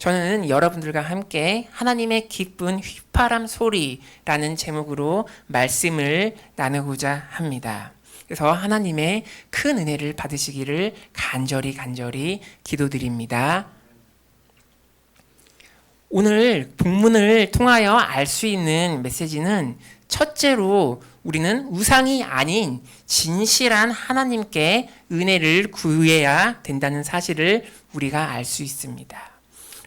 저는 여러분들과 함께 하나님의 기쁜 휘파람 소리라는 제목으로 말씀을 나누고자 합니다. 그래서 하나님의 큰 은혜를 받으시기를 간절히 기도드립니다. 오늘 본문을 통하여 알 수 있는 메시지는 첫째로 우리는 우상이 아닌 진실한 하나님께 은혜를 구해야 된다는 사실을 우리가 알 수 있습니다.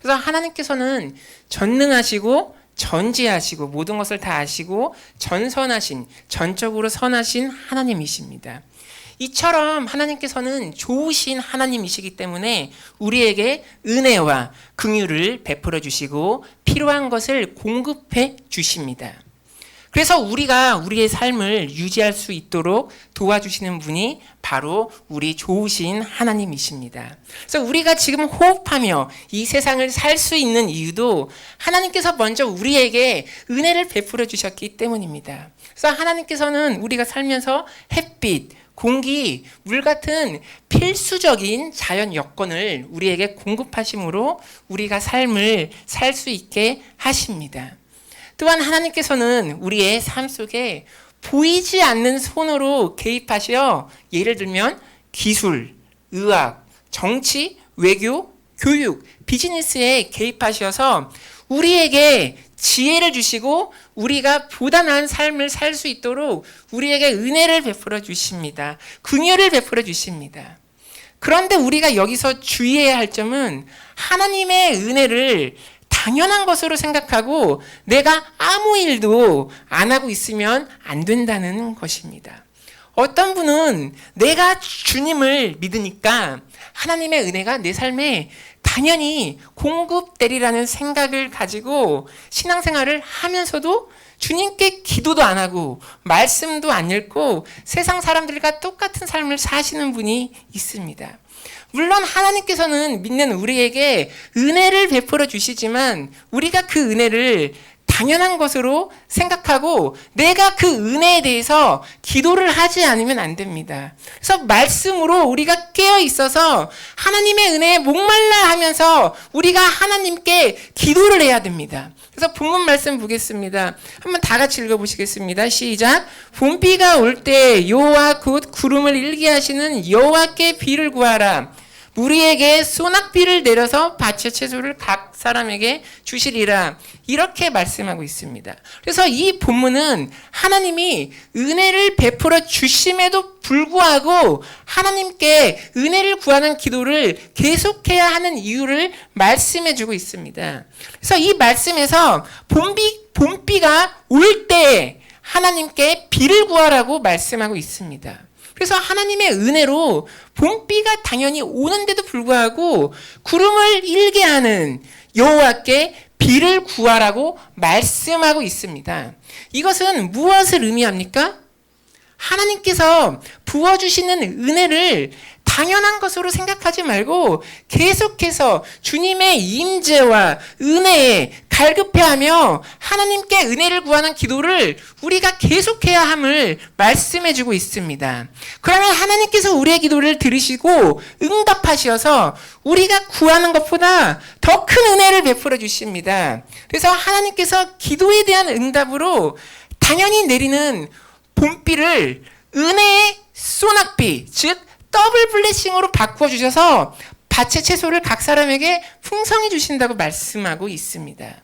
그래서 하나님께서는 전능하시고 전지하시고 모든 것을 다 아시고 전적으로 선하신 하나님이십니다. 이처럼 하나님께서는 좋으신 하나님이시기 때문에 우리에게 은혜와 긍휼을 베풀어 주시고 필요한 것을 공급해 주십니다. 그래서 우리가 우리의 삶을 유지할 수 있도록 도와주시는 분이 바로 우리 좋으신 하나님이십니다. 그래서 우리가 지금 호흡하며 이 세상을 살 수 있는 이유도 하나님께서 먼저 우리에게 은혜를 베풀어 주셨기 때문입니다. 그래서 하나님께서는 우리가 살면서 햇빛, 공기, 물 같은 필수적인 자연 여건을 우리에게 공급하심으로 우리가 삶을 살 수 있게 하십니다. 또한 하나님께서는 우리의 삶 속에 보이지 않는 손으로 개입하셔 예를 들면 기술, 의학, 정치, 외교, 교육, 비즈니스에 개입하셔서 우리에게 지혜를 주시고 우리가 보다 나은 삶을 살 수 있도록 우리에게 은혜를 베풀어 주십니다. 긍휼을 베풀어 주십니다. 그런데 우리가 여기서 주의해야 할 점은 하나님의 은혜를 당연한 것으로 생각하고 내가 아무 일도 안 하고 있으면 안 된다는 것입니다. 어떤 분은 내가 주님을 믿으니까 하나님의 은혜가 내 삶에 당연히 공급되리라는 생각을 가지고 신앙생활을 하면서도 주님께 기도도 안 하고 말씀도 안 읽고 세상 사람들과 똑같은 삶을 사시는 분이 있습니다. 물론 하나님께서는 믿는 우리에게 은혜를 베풀어 주시지만 우리가 그 은혜를 당연한 것으로 생각하고 내가 그 은혜에 대해서 기도를 하지 않으면 안 됩니다. 그래서 말씀으로 우리가 깨어 있어서 하나님의 은혜에 목말라 하면서 우리가 하나님께 기도를 해야 됩니다. 그래서 본문 말씀 보겠습니다. 한번 다 같이 읽어보시겠습니다. 시작. 봄비가 올 때 여호와 곧 구름을 일게 하시는 여호와께 비를 구하라. 우리에게 소낙비를 내려서 밭의 채소를 각 사람에게 주시리라. 이렇게 말씀하고 있습니다. 그래서 이 본문은 하나님이 은혜를 베풀어 주심에도 불구하고 하나님께 은혜를 구하는 기도를 계속해야 하는 이유를 말씀해 주고 있습니다. 그래서 이 말씀에서 봄비가 올 때 하나님께 비를 구하라고 말씀하고 있습니다. 그래서 하나님의 은혜로 봄비가 당연히 오는데도 불구하고 구름을 일게 하는 여호와께 비를 구하라고 말씀하고 있습니다. 이것은 무엇을 의미합니까? 하나님께서 부어주시는 은혜를 당연한 것으로 생각하지 말고 계속해서 주님의 임재와 은혜에 갈급해하며 하나님께 은혜를 구하는 기도를 우리가 계속해야 함을 말씀해주고 있습니다. 그러면 하나님께서 우리의 기도를 들으시고 응답하셔서 우리가 구하는 것보다 더 큰 은혜를 베풀어 주십니다. 그래서 하나님께서 기도에 대한 응답으로 당연히 내리는 봄비를 은혜의 소낙비, 즉 더블 블레싱으로 바꾸어 주셔서 밭의 채소를 각 사람에게 풍성히 주신다고 말씀하고 있습니다.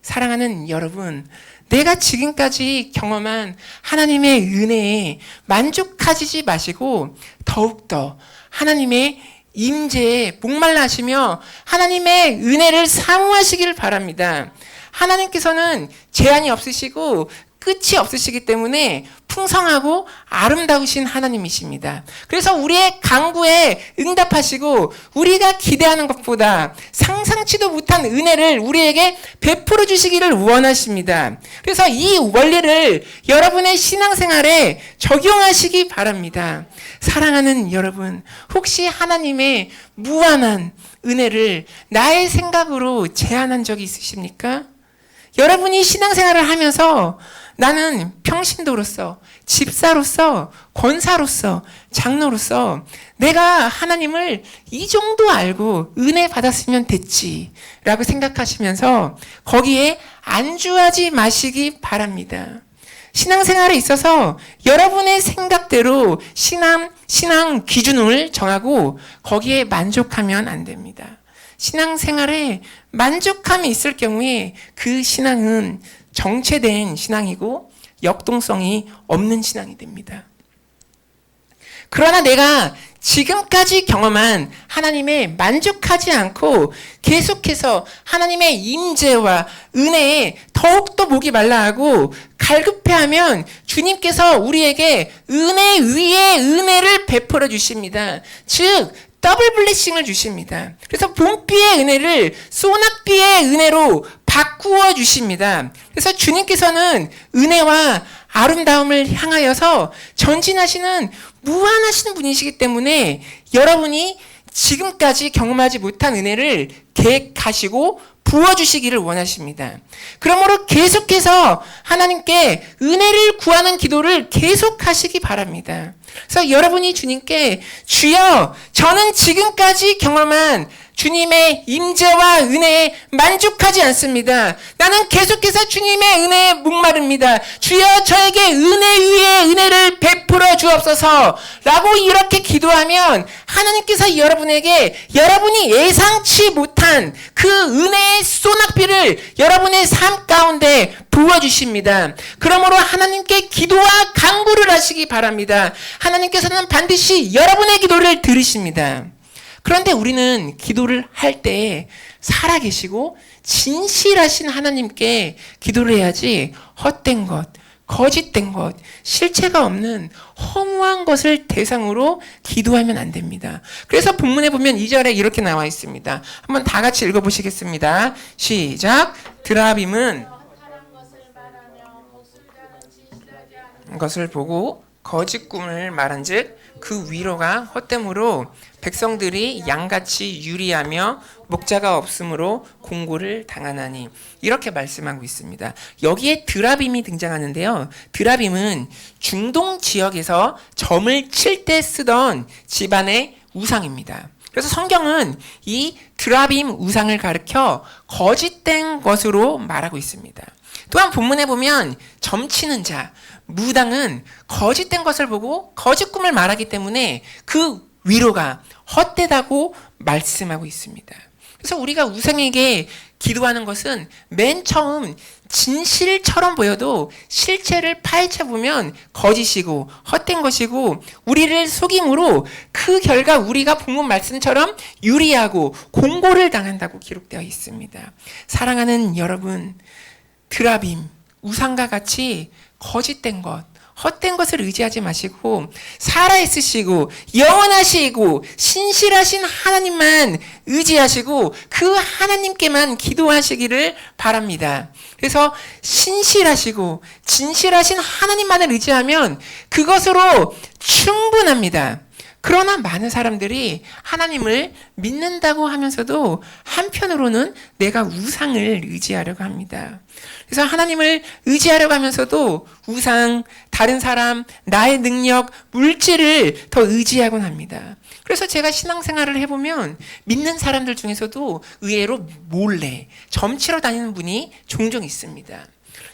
사랑하는 여러분, 내가 지금까지 경험한 하나님의 은혜에 만족하지 마시고 더욱더 하나님의 임재에 목말라 하시며 하나님의 은혜를 사모하시기를 바랍니다. 하나님께서는 제한이 없으시고 끝이 없으시기 때문에 풍성하고 아름다우신 하나님이십니다. 그래서 우리의 간구에 응답하시고 우리가 기대하는 것보다 상상치도 못한 은혜를 우리에게 베풀어 주시기를 원하십니다. 그래서 이 원리를 여러분의 신앙생활에 적용하시기 바랍니다. 사랑하는 여러분, 혹시 하나님의 무한한 은혜를 나의 생각으로 제한한 적이 있으십니까? 여러분이 신앙생활을 하면서 나는 평신도로서, 집사로서, 권사로서, 장로로서 내가 하나님을 이 정도 알고 은혜 받았으면 됐지라고 생각하시면서 거기에 안주하지 마시기 바랍니다. 신앙생활에 있어서 여러분의 생각대로 신앙 기준을 정하고 거기에 만족하면 안 됩니다. 신앙생활에 만족함이 있을 경우에 그 신앙은 정체된 신앙이고 역동성이 없는 신앙이 됩니다. 그러나 내가 지금까지 경험한 하나님에 만족하지 않고 계속해서 하나님의 임재와 은혜에 더욱더 목이 말라하고 갈급해하면 주님께서 우리에게 은혜 위에 은혜를 베풀어 주십니다. 즉 더블 블레싱을 주십니다. 그래서 봄비의 은혜를 소낙비의 은혜로 바꾸어 주십니다. 그래서 주님께서는 은혜와 아름다움을 향하여서 전진하시는 무한하신 분이시기 때문에 여러분이 지금까지 경험하지 못한 은혜를 계획하시고 부어주시기를 원하십니다. 그러므로 계속해서 하나님께 은혜를 구하는 기도를 계속하시기 바랍니다. 그래서 여러분이 주님께 주여 저는 지금까지 경험한 주님의 임재와 은혜에 만족하지 않습니다. 나는 계속해서 주님의 은혜에 목마릅니다. 주여 저에게 은혜 위에 은혜를 베풀어 주옵소서 라고 이렇게 기도하면 하나님께서 여러분에게 여러분이 예상치 못한 그 은혜의 소낙비를 여러분의 삶 가운데 부어주십니다. 그러므로 하나님께 기도와 간구를 하시기 바랍니다. 하나님께서는 반드시 여러분의 기도를 들으십니다. 그런데 우리는 기도를 할 때 살아계시고 진실하신 하나님께 기도를 해야지 헛된 것, 거짓된 것, 실체가 없는 허무한 것을 대상으로 기도하면 안 됩니다. 그래서 본문에 보면 2절에 이렇게 나와 있습니다. 한번 다 같이 읽어보시겠습니다. 시작. 드라빔은 것을 보고 거짓 꿈을 말한즉 그 위로가 헛됨으로 백성들이 양같이 유리하며 목자가 없으므로 공고를 당하나니 이렇게 말씀하고 있습니다. 여기에 드라빔이 등장하는데요. 드라빔은 중동 지역에서 점을 칠 때 쓰던 집안의 우상입니다. 그래서 성경은 이 드라빔 우상을 가리켜 거짓된 것으로 말하고 있습니다. 또한 본문에 보면 점치는 자, 무당은 거짓된 것을 보고 거짓 꿈을 말하기 때문에 그 위로가 헛되다고 말씀하고 있습니다. 그래서 우리가 우상에게 기도하는 것은 맨 처음 진실처럼 보여도 실체를 파헤쳐 보면 거짓이고 헛된 것이고 우리를 속임으로 그 결과 우리가 본문 말씀처럼 유리하고 공고를 당한다고 기록되어 있습니다. 사랑하는 여러분, 드라빔, 우상과 같이 거짓된 것, 헛된 것을 의지하지 마시고 살아있으시고 영원하시고 신실하신 하나님만 의지하시고 그 하나님께만 기도하시기를 바랍니다. 그래서 신실하시고 진실하신 하나님만을 의지하면 그것으로 충분합니다. 그러나 많은 사람들이 하나님을 믿는다고 하면서도 한편으로는 내가 우상을 의지하려고 합니다. 그래서 하나님을 의지하려고 하면서도 우상, 다른 사람, 나의 능력, 물질을 더 의지하곤 합니다. 그래서 제가 신앙생활을 해보면 믿는 사람들 중에서도 의외로 몰래 점치러 다니는 분이 종종 있습니다.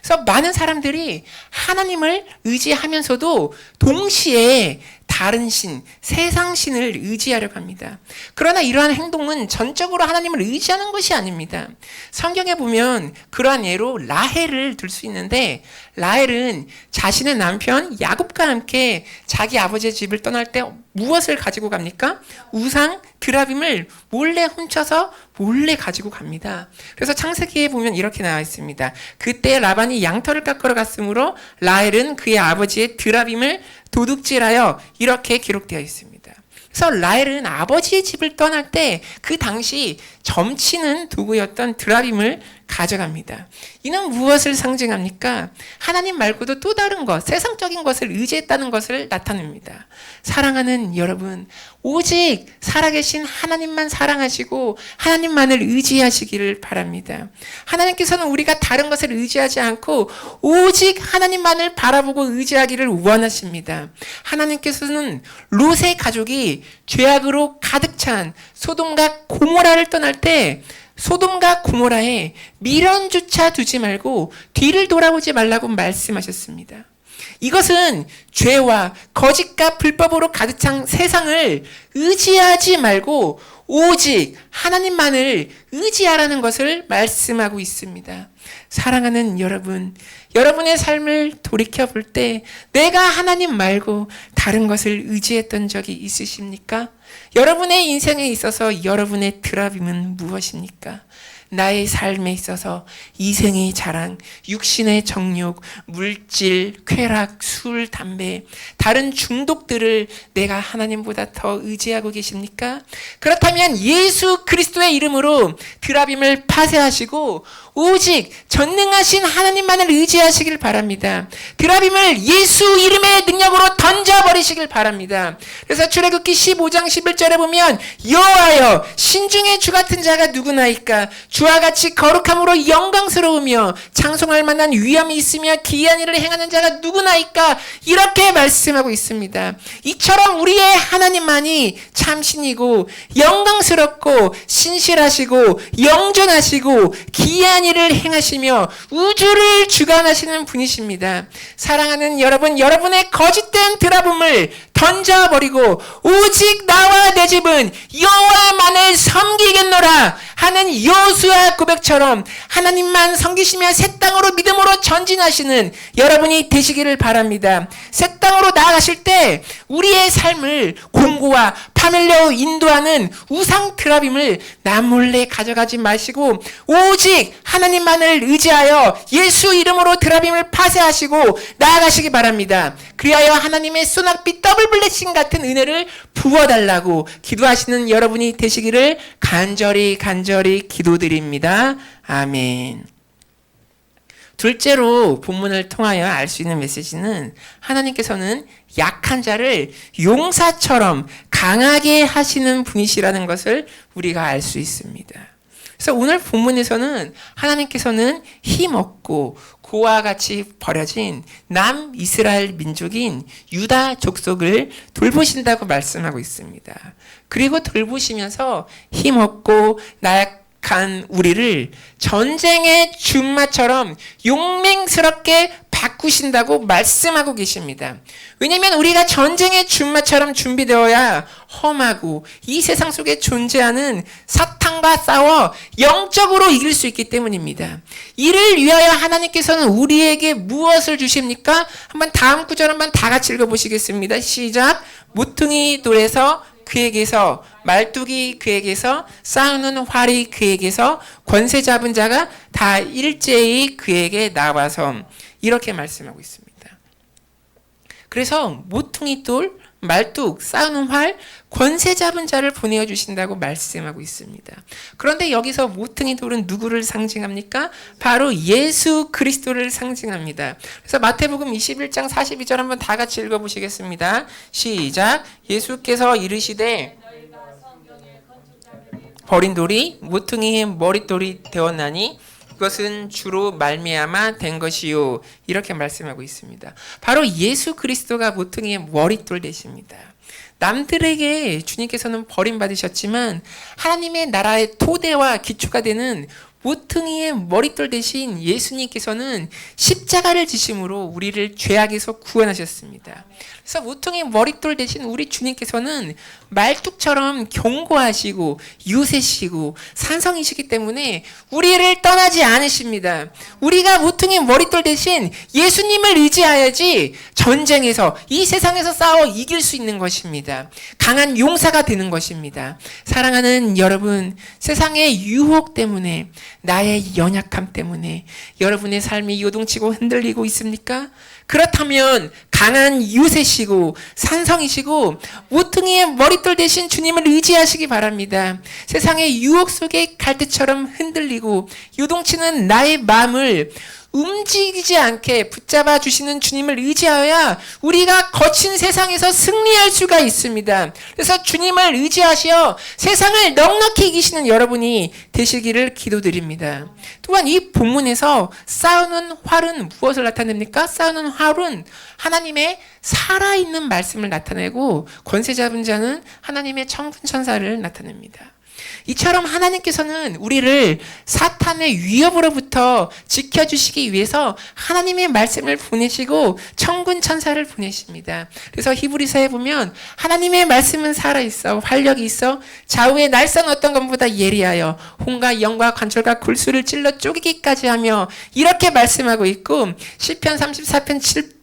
그래서 많은 사람들이 하나님을 의지하면서도 동시에 다른 신, 세상 신을 의지하려고 합니다. 그러나 이러한 행동은 전적으로 하나님을 의지하는 것이 아닙니다. 성경에 보면 그러한 예로 라헬을 들 수 있는데 라헬은 자신의 남편 야곱과 함께 자기 아버지의 집을 떠날 때 무엇을 가지고 갑니까? 우상 드라빔을 몰래 훔쳐서 몰래 가지고 갑니다. 그래서 창세기에 보면 이렇게 나와 있습니다. 그때 라반이 양털을 깎으러 갔으므로 라헬은 그의 아버지의 드라빔을 도둑질하여 이렇게 기록되어 있습니다. 그래서 라헬은 아버지의 집을 떠날 때 그 당시 점치는 도구였던 드라빔을 가져갑니다. 이는 무엇을 상징합니까? 하나님 말고도 또 다른 것, 세상적인 것을 의지했다는 것을 나타냅니다. 사랑하는 여러분, 오직 살아계신 하나님만 사랑하시고 하나님만을 의지하시기를 바랍니다. 하나님께서는 우리가 다른 것을 의지하지 않고 오직 하나님만을 바라보고 의지하기를 원하십니다. 하나님께서는 롯의 가족이 죄악으로 가득 찬 소돔과 고모라를 떠날 때 소돔과 고모라에 미련조차 두지 말고 뒤를 돌아보지 말라고 말씀하셨습니다. 이것은 죄와 거짓과 불법으로 가득 찬 세상을 의지하지 말고 오직 하나님만을 의지하라는 것을 말씀하고 있습니다. 사랑하는 여러분, 여러분의 삶을 돌이켜볼 때 내가 하나님 말고 다른 것을 의지했던 적이 있으십니까? 여러분의 인생에 있어서 여러분의 드라빔은 무엇입니까? 나의 삶에 있어서 이생의 자랑, 육신의 정욕, 물질, 쾌락, 술, 담배, 다른 중독들을 내가 하나님보다 더 의지하고 계십니까? 그렇다면 예수 그리스도의 이름으로 드라빔을 파쇄하시고 오직 전능하신 하나님만을 의지하시길 바랍니다. 드라빔을 예수 이름의 능력으로 던져버리시길 바랍니다. 그래서 출애굽기 15장 11절에 보면 여호와여 신중의 주 같은 자가 누구나이까? 주와 같이 거룩함으로 영광스러우며 장송할 만한 위엄이 있으며 기이한 일을 행하는 자가 누구나이까? 이렇게 말씀하고 있습니다. 이처럼 우리의 하나님만이 참신이고 영광스럽고 신실하시고 영존하시고 기이한 일을 행하시며 우주를 주관하시는 분이십니다. 사랑하는 여러분, 여러분의 거짓된 드라빔을 던져버리고 오직 나와 내 집은 여호와만을 섬기겠노라 하는 여호수아 고백처럼 하나님만 섬기시며 새 땅으로 믿음으로 전진하시는 여러분이 되시기를 바랍니다. 새 땅으로 나아가실 때 우리의 삶을 공고와 파멸로 인도하는 우상 드라빔을 남몰래 가져가지 마시고 오직 하나님만을 의지하여 예수 이름으로 드라빔을 파쇄하시고 나아가시기 바랍니다. 그리하여 하나님의 소낙빛 더블 블레싱 같은 은혜를 부어달라고 기도하시는 여러분이 되시기를 간절히 기도드립니다. 아멘. 둘째로 본문을 통하여 알 수 있는 메시지는 하나님께서는 약한 자를 용사처럼 강하게 하시는 분이시라는 것을 우리가 알 수 있습니다. 그래서 오늘 본문에서는 하나님께서는 힘없고 고와 같이 버려진 남이스라엘 민족인 유다 족속을 돌보신다고 말씀하고 있습니다. 그리고 돌보시면서 힘없고 나약한 우리를 전쟁의 준마처럼 용맹스럽게 바꾸신다고 말씀하고 계십니다. 왜냐하면 우리가 전쟁의 준마처럼 준비되어야 험하고 이 세상 속에 존재하는 사탄과 싸워 영적으로 이길 수 있기 때문입니다. 이를 위하여 하나님께서는 우리에게 무엇을 주십니까? 한번 다음 구절 한번 다 같이 읽어보시겠습니다. 시작. 모퉁이 돌에서 그에게서 말뚝이 그에게서 싸우는 활이 그에게서 권세 잡은 자가 다 일제히 그에게 나와서 이렇게 말씀하고 있습니다. 그래서 모퉁이 돌, 말뚝, 싸우는 활, 권세 잡은 자를 보내어 주신다고 말씀하고 있습니다. 그런데 여기서 모퉁이 돌은 누구를 상징합니까? 바로 예수 그리스도를 상징합니다. 그래서 마태복음 21장 42절 한번 다 같이 읽어보시겠습니다. 시작. 예수께서 이르시되 버린 돌이 모퉁이의 머릿돌이 되었나니 그것은 주로 말미암아 된 것이요. 이렇게 말씀하고 있습니다. 바로 예수 그리스도가 모퉁이의 머릿돌 되십니다. 남들에게 주님께서는 버림받으셨지만 하나님의 나라의 토대와 기초가 되는 모퉁이의 머릿돌 대신 예수님께서는 십자가를 지심으로 우리를 죄악에서 구원하셨습니다. 그래서 모퉁이 머릿돌 대신 우리 주님께서는 말뚝처럼 견고하시고 유세시고 산성이시기 때문에 우리를 떠나지 않으십니다. 우리가 모퉁이 머릿돌 대신 예수님을 의지해야지 전쟁에서 이 세상에서 싸워 이길 수 있는 것입니다. 강한 용사가 되는 것입니다. 사랑하는 여러분, 세상의 유혹 때문에 나의 연약함 때문에 여러분의 삶이 요동치고 흔들리고 있습니까? 그렇다면 강한 요새시고 산성이시고 모퉁이의 머릿돌 대신 주님을 의지하시기 바랍니다. 세상의 유혹 속에 갈대처럼 흔들리고 요동치는 나의 마음을 움직이지 않게 붙잡아 주시는 주님을 의지하여야 우리가 거친 세상에서 승리할 수가 있습니다. 그래서 주님을 의지하시어 세상을 넉넉히 이기시는 여러분이 되시기를 기도드립니다. 또한 이 본문에서 싸우는 활은 무엇을 나타냅니까? 싸우는 활은 하나님의 살아있는 말씀을 나타내고 권세 잡은 자는 하나님의 천군 천사를 나타냅니다. 이처럼 하나님께서는 우리를 사탄의 위협으로부터 지켜주시기 위해서 하나님의 말씀을 보내시고 천군 천사를 보내십니다. 그래서 히브리서에 보면 하나님의 말씀은 살아있어 활력이 있어 좌우의 날선 어떤 것보다 예리하여 혼과 영과 관절과 골수를 찔러 쪼개기까지 하며 이렇게 말씀하고 있고 시편 34편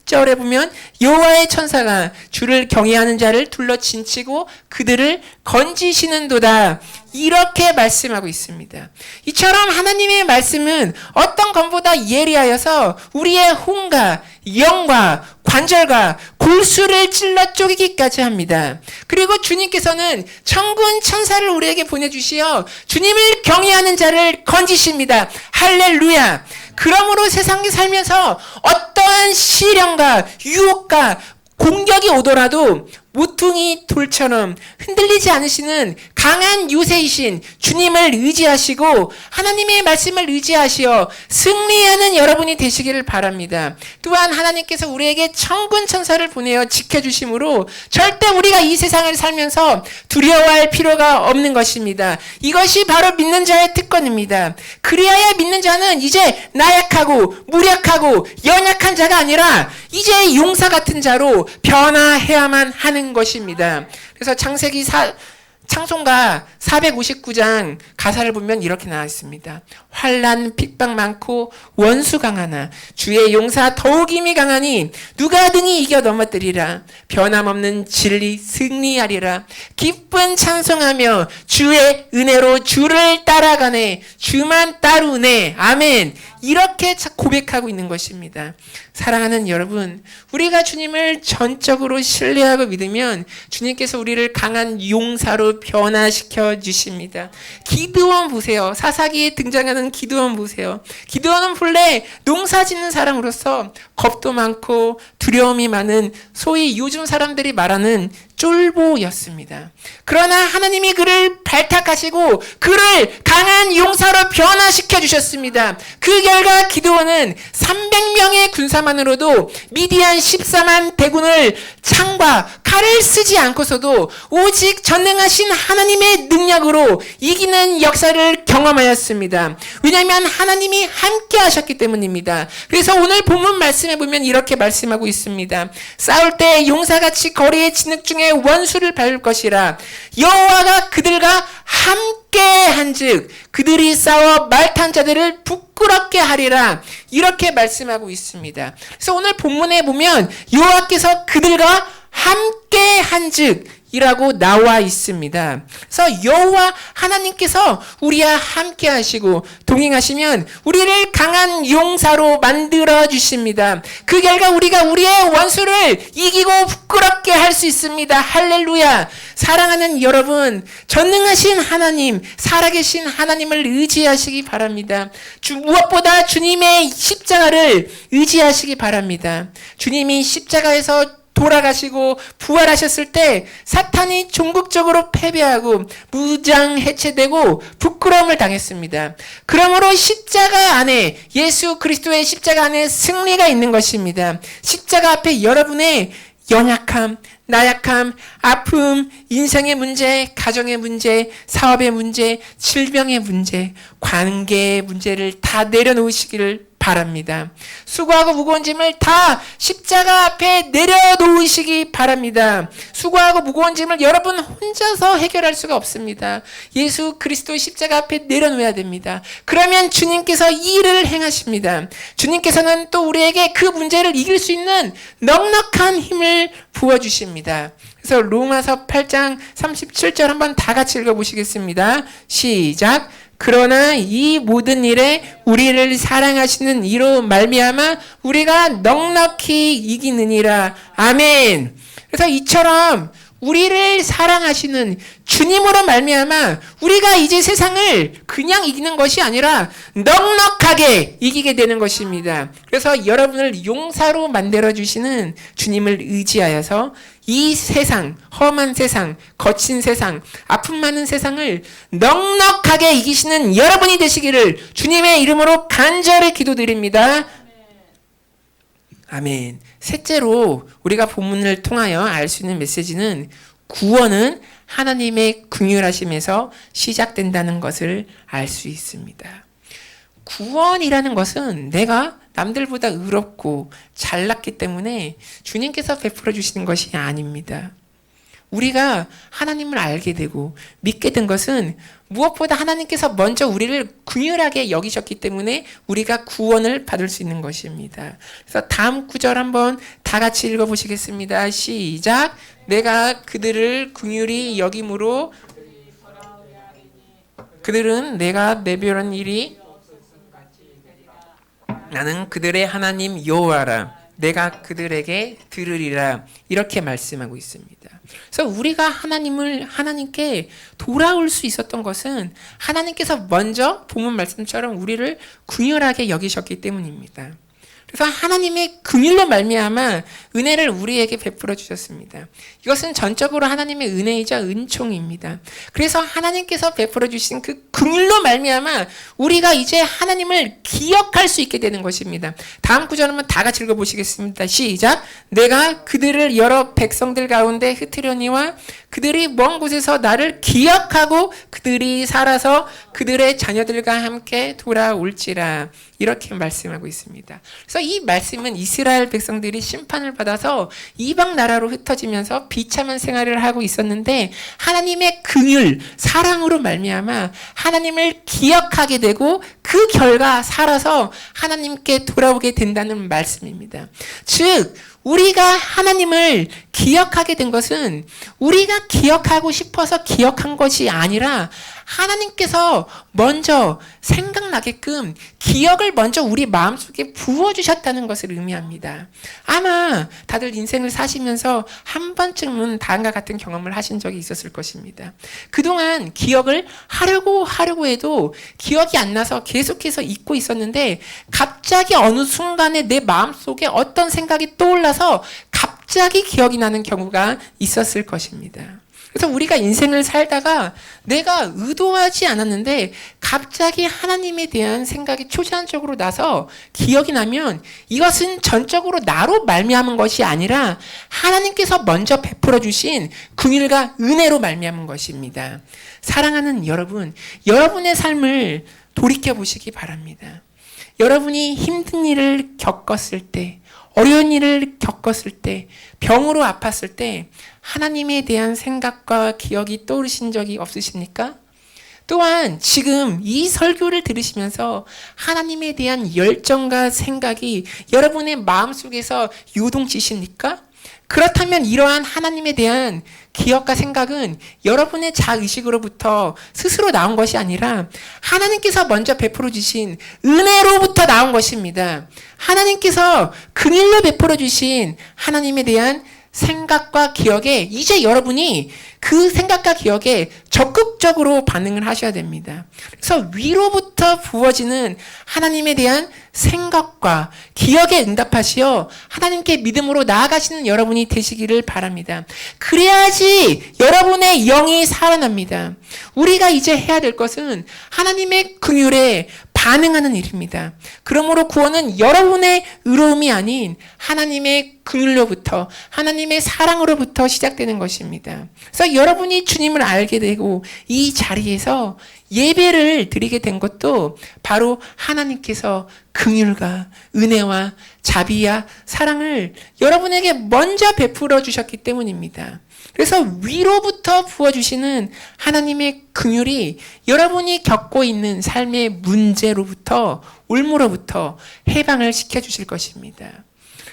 7절에 보면 여호와의 천사가 주를 경외하는 자를 둘러 진치고 그들을 건지시는도다 이렇게 말씀하고 있습니다. 이처럼 하나님의 말씀은 어떤 것보다 예리하여서 우리의 혼과 영과 관절과 골수를 찔러 쪼개기까지 합니다. 그리고 주님께서는 천군 천사를 우리에게 보내주시어 주님을 경외하는 자를 건지십니다. 할렐루야. 그러므로 세상에 살면서 어떠한 시련과 유혹과 공격이 오더라도 모퉁이 돌처럼 흔들리지 않으시는 강한 요새이신 주님을 의지하시고 하나님의 말씀을 의지하시어 승리하는 여러분이 되시기를 바랍니다. 또한 하나님께서 우리에게 천군 천사를 보내어 지켜주심으로 절대 우리가 이 세상을 살면서 두려워할 필요가 없는 것입니다. 이것이 바로 믿는 자의 특권입니다. 그리하여 믿는 자는 이제 나약하고 무력하고 연약한 자가 아니라 이제 용사 같은 자로 변화해야만 하는 것입니다. 그래서 창송가 459장 가사를 보면 이렇게 나와 있습니다. 환난 핍박 많고 원수 강하나 주의 용사 더욱 힘이 강하니 누가 등이 이겨 넘어뜨리라. 변함없는 진리 승리하리라. 기쁜 찬송하며 주의 은혜로 주를 따라가네. 주만 따르네. 아멘. 이렇게 고백하고 있는 것입니다. 사랑하는 여러분, 우리가 주님을 전적으로 신뢰하고 믿으면 주님께서 우리를 강한 용사로 변화시켜 주십니다. 기드온 보세요. 사사기에 등장하는 기드온 보세요. 기드온은 본래 농사 짓는 사람으로서 겁도 많고 두려움이 많은 소위 요즘 사람들이 말하는 쫄보였습니다. 그러나 하나님이 그를 발탁하시고 그를 강한 용사로 변화시켜 주셨습니다. 그 결과 기드온은 300명의 군사만으로도 미디안 14만 대군을 창과 칼을 쓰지 않고서도 오직 전능하신 하나님의 능력으로 이기는 역사를 경험하였습니다. 왜냐하면 하나님이 함께 하셨기 때문입니다. 그래서 오늘 본문 말씀에 보면 이렇게 말씀하고 있습니다. 싸울 때 용사같이 거리의 진흙 중에 원수를 밟을 것이라. 여호와가 그들과 함께 한즉 그들이 싸워 말탄 자들을 부끄럽게 하리라. 이렇게 말씀하고 있습니다. 그래서 오늘 본문에 보면 여호와께서 그들과 함께 한즉 이라고 나와 있습니다. 그래서 여호와 하나님께서 우리와 함께 하시고 동행하시면 우리를 강한 용사로 만들어 주십니다. 그 결과 우리가 우리의 원수를 이기고 부끄럽게 할 수 있습니다. 할렐루야. 사랑하는 여러분, 전능하신 하나님, 살아계신 하나님을 의지하시기 바랍니다. 무엇보다 주님의 십자가를 의지하시기 바랍니다. 주님이 십자가에서 돌아가시고 부활하셨을 때 사탄이 종국적으로 패배하고 무장 해체되고 부끄러움을 당했습니다. 그러므로 십자가 안에, 예수 그리스도의 십자가 안에 승리가 있는 것입니다. 십자가 앞에 여러분의 연약함, 나약함, 아픔, 인생의 문제, 가정의 문제, 사업의 문제, 질병의 문제, 관계의 문제를 다 내려놓으시기를 바랍니다. 수고하고 무거운 짐을 다 십자가 앞에 내려놓으시기 바랍니다. 수고하고 무거운 짐을 여러분 혼자서 해결할 수가 없습니다. 예수 그리스도의 십자가 앞에 내려놓아야 됩니다. 그러면 주님께서 이 일을 행하십니다. 주님께서는 또 우리에게 그 문제를 이길 수 있는 넉넉한 힘을 부어주십니다. 그래서 로마서 8장 37절 한번 다 같이 읽어보시겠습니다. 시작. 그러나 이 모든 일에 우리를 사랑하시는 이로 말미암아 우리가 넉넉히 이기느니라. 아멘. 그래서 이처럼 우리를 사랑하시는 주님으로 말미암아 우리가 이제 세상을 그냥 이기는 것이 아니라 넉넉하게 이기게 되는 것입니다. 그래서 여러분을 용사로 만들어주시는 주님을 의지하여서 이 세상, 험한 세상, 거친 세상, 아픔 많은 세상을 넉넉하게 이기시는 여러분이 되시기를 주님의 이름으로 간절히 기도드립니다. 아멘. 셋째로 우리가 본문을 통하여 알 수 있는 메시지는 구원은 하나님의 긍휼하심에서 시작된다는 것을 알 수 있습니다. 구원이라는 것은 내가 남들보다 의롭고 잘났기 때문에 주님께서 베풀어 주시는 것이 아닙니다. 우리가 하나님을 알게 되고 믿게 된 것은 무엇보다 하나님께서 먼저 우리를 긍휼하게 여기셨기 때문에 우리가 구원을 받을 수 있는 것입니다. 그래서 다음 구절 한번 다 같이 읽어보시겠습니다. 시작. 내가 그들을 긍휼히 여김으로 그들은 내가 내별한 일이 나는 그들의 하나님 여호와라. 내가 그들에게 들으리라. 이렇게 말씀하고 있습니다. 그래서 우리가 하나님께 돌아올 수 있었던 것은 하나님께서 먼저 본문 말씀처럼 우리를 긍휼하게 여기셨기 때문입니다. 그래서 하나님의 긍휼로 말미암아 은혜를 우리에게 베풀어 주셨습니다. 이것은 전적으로 하나님의 은혜이자 은총입니다. 그래서 하나님께서 베풀어 주신 그 긍휼로 말미암아 우리가 이제 하나님을 기억할 수 있게 되는 것입니다. 다음 구절 한번 다 같이 읽어보시겠습니다. 시작. 내가 그들을 여러 백성들 가운데 흩으려니와 그들이 먼 곳에서 나를 기억하고 그들이 살아서 그들의 자녀들과 함께 돌아올지라. 이렇게 말씀하고 있습니다. 그래서 이 말씀은 이스라엘 백성들이 심판을 받아서 이방 나라로 흩어지면서 비참한 생활을 하고 있었는데 하나님의 긍휼, 사랑으로 말미암아 하나님을 기억하게 되고 그 결과 살아서 하나님께 돌아오게 된다는 말씀입니다. 즉 우리가 하나님을 기억하게 된 것은 우리가 기억하고 싶어서 기억한 것이 아니라 하나님께서 먼저 생각나게끔 기억을 먼저 우리 마음속에 부어주셨다는 것을 의미합니다. 아마 다들 인생을 사시면서 한 번쯤은 다음과 같은 경험을 하신 적이 있었을 것입니다. 그동안 기억을 하려고 해도 기억이 안 나서 계속해서 잊고 있었는데 갑자기 어느 순간에 내 마음속에 어떤 생각이 떠올라서 갑자기 기억이 나는 경우가 있었을 것입니다. 그래서 우리가 인생을 살다가 내가 의도하지 않았는데 갑자기 하나님에 대한 생각이 초자연적으로 나서 기억이 나면 이것은 전적으로 나로 말미암은 것이 아니라 하나님께서 먼저 베풀어 주신 긍휼과 은혜로 말미암은 것입니다. 사랑하는 여러분, 여러분의 삶을 돌이켜 보시기 바랍니다. 여러분이 힘든 일을 겪었을 때, 어려운 일을 겪었을 때, 병으로 아팠을 때 하나님에 대한 생각과 기억이 떠오르신 적이 없으십니까? 또한 지금 이 설교를 들으시면서 하나님에 대한 열정과 생각이 여러분의 마음속에서 요동치십니까? 그렇다면 이러한 하나님에 대한 기억과 생각은 여러분의 자의식으로부터 스스로 나온 것이 아니라 하나님께서 먼저 베풀어 주신 은혜로부터 나온 것입니다. 하나님께서 긍휼로 베풀어 주신 하나님에 대한 생각과 기억에 이제 여러분이 그 생각과 기억에 적극적으로 반응을 하셔야 됩니다. 그래서 위로부터 부어지는 하나님에 대한 생각과 기억에 응답하시어 하나님께 믿음으로 나아가시는 여러분이 되시기를 바랍니다. 그래야지 여러분의 영이 살아납니다. 우리가 이제 해야 될 것은 하나님의 긍휼에 반응하는 일입니다. 그러므로 구원은 여러분의 의로움이 아닌 하나님의 긍휼로부터, 하나님의 사랑으로부터 시작되는 것입니다. 그래서 여러분이 주님을 알게 되고 이 자리에서 예배를 드리게 된 것도 바로 하나님께서 긍휼과 은혜와 자비와 사랑을 여러분에게 먼저 베풀어 주셨기 때문입니다. 그래서 위로부터 부어주시는 하나님의 긍휼이 여러분이 겪고 있는 삶의 문제로부터, 올무로부터 해방을 시켜주실 것입니다.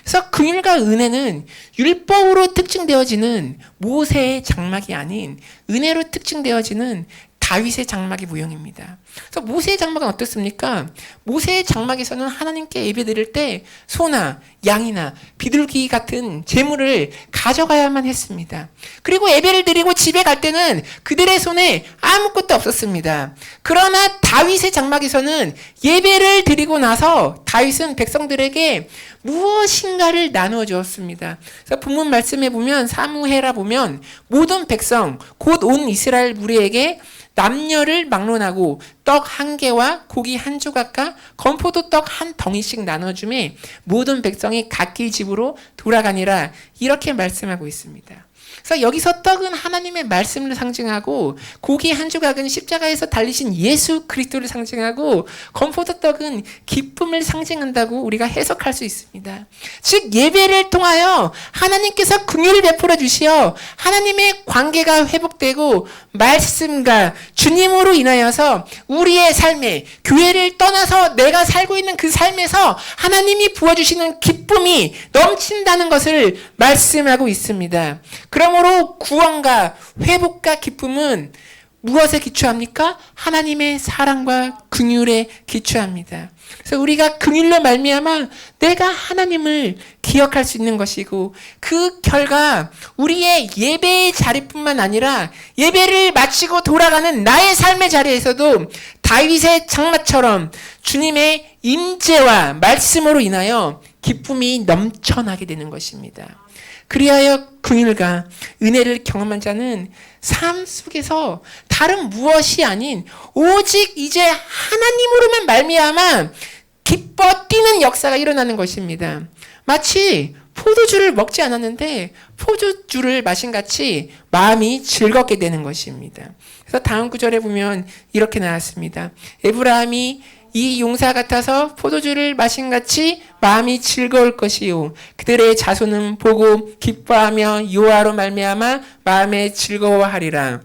그래서 긍휼과 은혜는 율법으로 특징되어지는 모세의 장막이 아닌 은혜로 특징되어지는 다윗의 장막의 모형입니다. 그래서 모세의 장막은 어떻습니까? 모세의 장막에서는 하나님께 예배드릴 때 소나 양이나 비둘기 같은 재물을 가져가야만 했습니다. 그리고 예배를 드리고 집에 갈 때는 그들의 손에 아무것도 없었습니다. 그러나 다윗의 장막에서는 예배를 드리고 나서 다윗은 백성들에게 무엇인가를 나누어 주었습니다. 그래서 본문 말씀에 보면 사무엘하 보면 모든 백성 곧 온 이스라엘 무리에게 남녀를 막론하고 떡 한 개와 고기 한 조각과 건포도 떡 한 덩이씩 나눠주매 모든 백성이 각기 집으로 돌아가니라 이렇게 말씀하고 있습니다. 그래서 여기서 떡은 하나님의 말씀을 상징하고 고기 한 조각은 십자가에서 달리신 예수 그리스도를 상징하고 건포도 떡은 기쁨을 상징한다고 우리가 해석할 수 있습니다. 즉 예배를 통하여 하나님께서 긍휼을 베풀어 주시어 하나님의 관계가 회복되고 말씀과 주님으로 인하여서 우리의 삶에 교회를 떠나서 내가 살고 있는 그 삶에서 하나님이 부어주시는 기쁨이 넘친다는 것을 말씀하고 있습니다. 그러므로 구원과 회복과 기쁨은 무엇에 기초합니까? 하나님의 사랑과 긍휼에 기초합니다. 그래서 우리가 긍휼로 말미암아 내가 하나님을 기억할 수 있는 것이고 그 결과 우리의 예배의 자리뿐만 아니라 예배를 마치고 돌아가는 나의 삶의 자리에서도 다윗의 장막처럼 주님의 임재와 말씀으로 인하여 기쁨이 넘쳐나게 되는 것입니다. 그리하여 긍휼과 은혜를 경험한 자는 삶 속에서 다른 무엇이 아닌 오직 이제 하나님으로만 말미암아 기뻐 뛰는 역사가 일어나는 것입니다. 마치 포도주를 먹지 않았는데 포도주를 마신 같이 마음이 즐겁게 되는 것입니다. 그래서 다음 구절에 보면 이렇게 나왔습니다. 에브라임이 이 용사 같아서 포도주를 마신 같이 마음이 즐거울 것이요 그들의 자손은 보고 기뻐하며 여호와로 말미암아 마음에 즐거워하리라.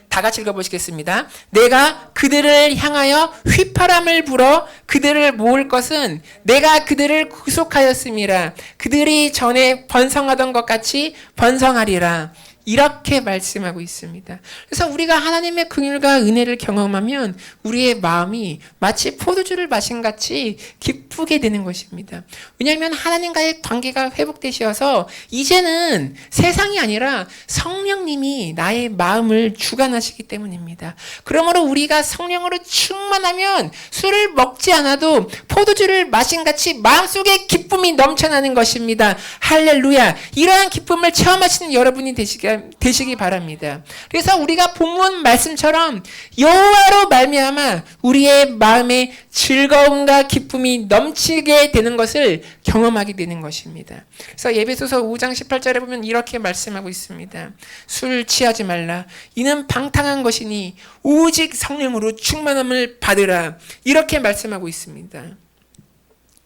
다 같이 읽어보시겠습니다. 내가 그들을 향하여 휘파람을 불어 그들을 모을 것은 내가 그들을 구속하였음이라. 그들이 전에 번성하던 것 같이 번성하리라. 이렇게 말씀하고 있습니다. 그래서 우리가 하나님의 긍휼과 은혜를 경험하면 우리의 마음이 마치 포도주를 마신 같이 기쁘게 되는 것입니다. 왜냐하면 하나님과의 관계가 회복되셔서 이제는 세상이 아니라 성령님이 나의 마음을 주관하시기 때문입니다. 그러므로 우리가 성령으로 충만하면 술을 먹지 않아도 포도주를 마신 같이 마음속에 기쁨이 넘쳐나는 것입니다. 할렐루야. 이러한 기쁨을 체험하시는 여러분이 되시기 바랍니다. 그래서 우리가 본문 말씀처럼 여호와로 말미암아 우리의 마음에 즐거움과 기쁨이 넘치게 되는 것을 경험하게 되는 것입니다. 그래서 에베소서 5장 18절에 보면 이렇게 말씀하고 있습니다. 술 취하지 말라. 이는 방탕한 것이니 오직 성령으로 충만함을 받으라. 이렇게 말씀하고 있습니다.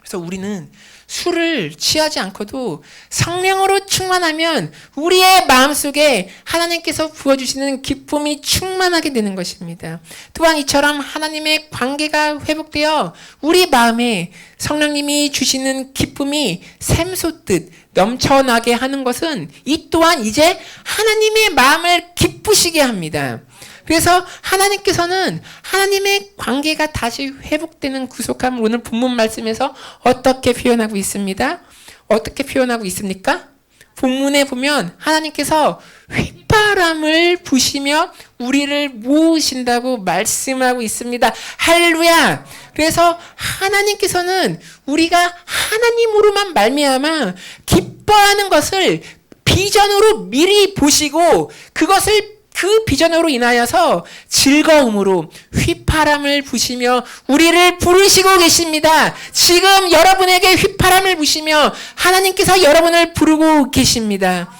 그래서 우리는 술을 취하지 않고도 성령으로 충만하면 우리의 마음속에 하나님께서 부어주시는 기쁨이 충만하게 되는 것입니다. 또한 이처럼 하나님의 관계가 회복되어 우리 마음에 성령님이 주시는 기쁨이 샘솟듯 넘쳐나게 하는 것은 이 또한 이제 하나님의 마음을 기쁘시게 합니다. 그래서 하나님께서는 하나님의 관계가 다시 회복되는 구속함을 오늘 본문 말씀에서 어떻게 표현하고 있습니다. 어떻게 표현하고 있습니까? 본문에 보면 하나님께서 휘파람을 부시며 우리를 모으신다고 말씀하고 있습니다. 할렐루야. 그래서 하나님께서는 우리가 하나님으로만 말미암아 기뻐하는 것을 비전으로 미리 보시고 그것을 그 비전으로 인하여서 즐거움으로 휘파람을 부시며 우리를 부르시고 계십니다. 지금 여러분에게 휘파람을 부시며 하나님께서 여러분을 부르고 계십니다.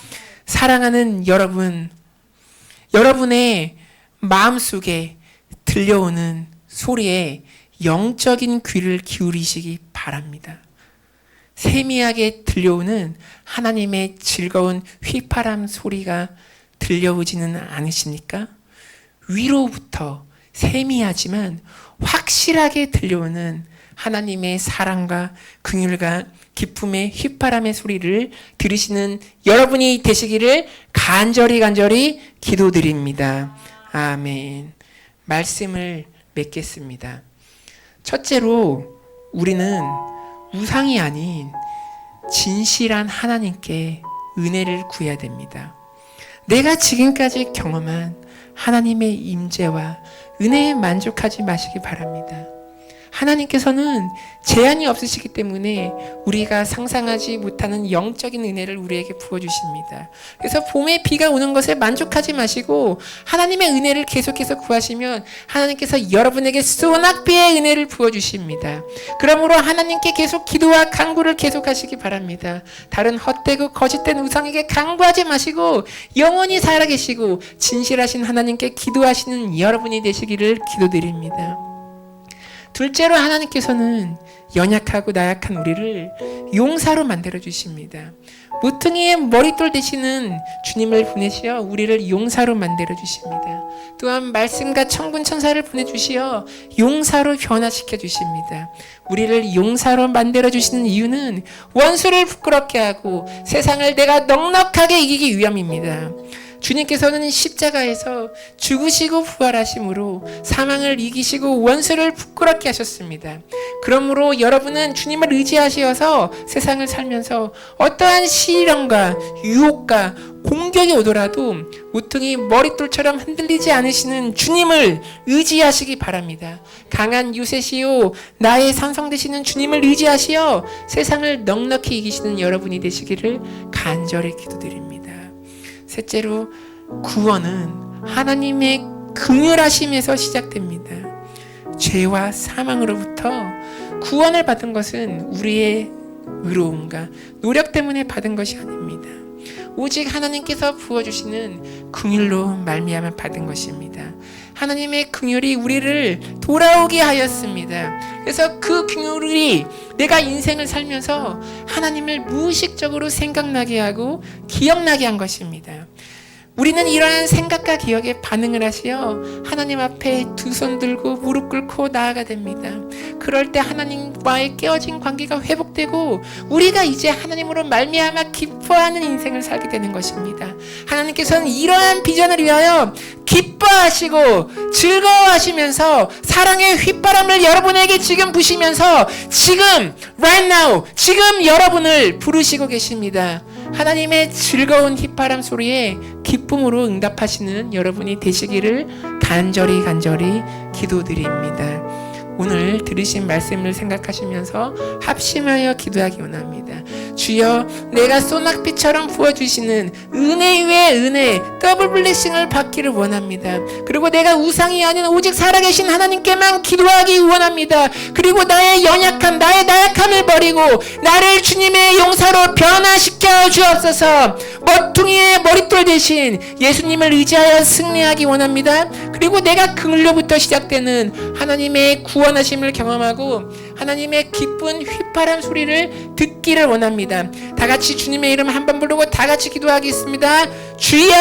사랑하는 여러분, 여러분의 마음속에 들려오는 소리에 영적인 귀를 기울이시기 바랍니다. 세미하게 들려오는 하나님의 즐거운 휘파람 소리가 들려오지는 않으십니까? 위로부터 세미하지만 확실하게 들려오는 하나님의 사랑과 긍휼과 기쁨의 휘파람의 소리를 들으시는 여러분이 되시기를 간절히 기도드립니다. 아멘. 말씀을 맺겠습니다. 첫째로 우리는 우상이 아닌 진실한 하나님께 은혜를 구해야 됩니다. 내가 지금까지 경험한 하나님의 임재와 은혜에 만족하지 마시기 바랍니다. 하나님께서는 제한이 없으시기 때문에 우리가 상상하지 못하는 영적인 은혜를 우리에게 부어주십니다. 그래서 봄에 비가 오는 것에 만족하지 마시고 하나님의 은혜를 계속해서 구하시면 하나님께서 여러분에게 소낙비의 은혜를 부어주십니다. 그러므로 하나님께 계속 기도와 간구를 계속하시기 바랍니다. 다른 헛되고 거짓된 우상에게 간구하지 마시고 영원히 살아계시고 진실하신 하나님께 기도하시는 여러분이 되시기를 기도드립니다. 둘째로 하나님께서는 연약하고 나약한 우리를 용사로 만들어 주십니다. 모퉁이의 머릿돌 되시는 주님을 보내시어 우리를 용사로 만들어 주십니다. 또한 말씀과 천군 천사를 보내주시어 용사로 변화시켜 주십니다. 우리를 용사로 만들어 주시는 이유는 원수를 부끄럽게 하고 세상을 내가 넉넉하게 이기기 위함입니다. 주님께서는 십자가에서 죽으시고 부활하심으로 사망을 이기시고 원수를 부끄럽게 하셨습니다. 그러므로 여러분은 주님을 의지하시어서 세상을 살면서 어떠한 시련과 유혹과 공격이 오더라도 모퉁이 머릿돌처럼 흔들리지 않으시는 주님을 의지하시기 바랍니다. 강한 요셉이요 나의 산성 되시는 주님을 의지하시어 세상을 넉넉히 이기시는 여러분이 되시기를 간절히 기도드립니다. 셋째로 구원은 하나님의 긍휼하심에서 시작됩니다. 죄와 사망으로부터 구원을 받은 것은 우리의 의로움과 노력 때문에 받은 것이 아닙니다. 오직 하나님께서 부어주시는 긍휼로 말미암아 받은 것입니다. 하나님의 긍휼이 우리를 돌아오게 하였습니다. 그래서 그 긍휼이 내가 인생을 살면서 하나님을 무의식적으로 생각나게 하고 기억나게 한 것입니다. 우리는 이러한 생각과 기억에 반응을 하시어 하나님 앞에 두 손 들고 무릎 꿇고 나아가 됩니다. 그럴 때 하나님과의 깨어진 관계가 회복되고 우리가 이제 하나님으로 말미암아 기뻐하는 인생을 살게 되는 것입니다. 하나님께서는 이러한 비전을 위하여 기뻐하시고 즐거워하시면서 사랑의 휘바람을 여러분에게 지금 부시면서 지금 right now 지금 여러분을 부르시고 계십니다. 하나님의 즐거운 휘바람 소리에 기쁨으로 응답하시는 여러분이 되시기를 간절히 기도드립니다. 오늘 들으신 말씀을 생각하시면서 합심하여 기도하기 원합니다. 주여, 내가 소낙비처럼 부어주시는 은혜 위에 은혜, 더블 블레싱을 받기를 원합니다. 그리고 내가 우상이 아닌 오직 살아계신 하나님께만 기도하기 원합니다. 그리고 나의 연약함, 나의 나약함을 버리고 나를 주님의 용사로 변화시켜 주옵소서. 머퉁이의 머릿돌 대신 예수님을 의지하여 승리하기 원합니다. 그리고 내가 긍휼로부터 시작되는 하나님의 구원하심을 경험하고 하나님의 기쁜 휘파람 소리를 듣기를 원합니다. 다 같이 주님의 이름 한번 부르고 다 같이 기도하겠습니다. 주여!